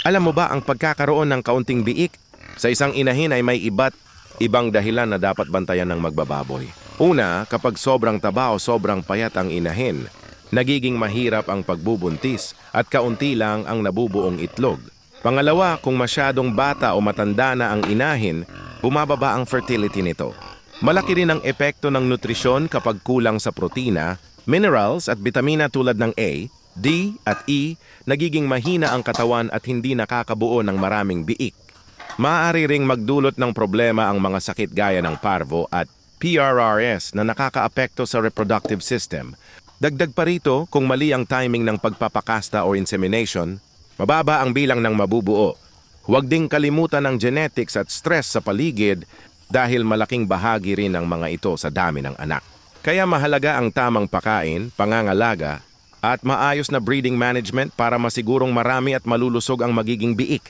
Alam mo ba ang pagkakaroon ng kaunting biik sa isang inahin ay may iba't ibang dahilan na dapat bantayan ng magbababoy. Una, kapag sobrang taba o sobrang payat ang inahin, nagiging mahirap ang pagbubuntis at kaunti lang ang nabubuong itlog. Pangalawa, kung masyadong bata o matanda na ang inahin, bumababa ang fertility nito. Malaki rin ang epekto ng nutrisyon kapag kulang sa protina, minerals at bitamina tulad ng A, D at E, nagiging mahina ang katawan at hindi nakakabuo ng maraming biik. Maaari ring magdulot ng problema ang mga sakit gaya ng parvo at PRRS na nakakaapekto sa reproductive system. Dagdag pa rito, kung mali ang timing ng pagpapakasta o insemination, mababa ang bilang ng mabubuo. Huwag ding kalimutan ang genetics at stress sa paligid dahil malaking bahagi rin ng mga ito sa dami ng anak. Kaya mahalaga ang tamang pagkain, pangangalaga, at maayos na breeding management para masigurong marami at malulusog ang magiging biik.